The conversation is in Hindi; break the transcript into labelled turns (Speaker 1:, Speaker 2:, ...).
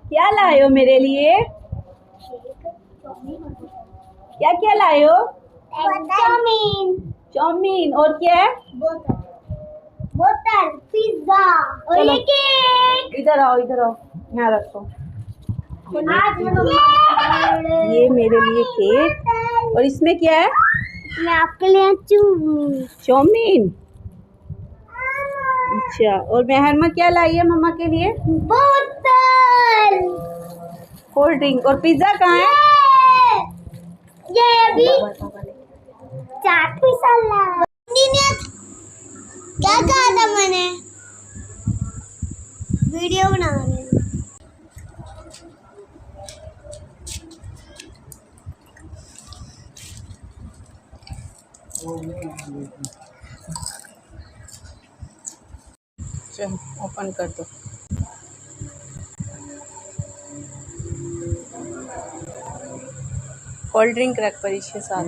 Speaker 1: क्या लाए हो मेरे लिए? क्या क्या लाए हो? चाउमीन और क्या है?
Speaker 2: बोतल पिज्जा और
Speaker 1: चलो।
Speaker 2: ये केक।
Speaker 1: इधर आओ यहाँ रखो।
Speaker 2: आज
Speaker 1: ये मेरे लिए केक और इसमें क्या है?
Speaker 2: मैं आपके लिए
Speaker 1: चाउमीन। अच्छा, और मेहरमा क्या लाई है मम्मा के लिए?
Speaker 2: बोतल
Speaker 1: कोल्ड ड्रिंक। और पिज्जा कहाँ है?
Speaker 2: ये अभी चाट मसाला। क्या कहा था मैंने? वीडियो बना रही हूँ।
Speaker 1: चल ओपन कर दो। कोल्ड ड्रिंक रख परीक्षे साथ।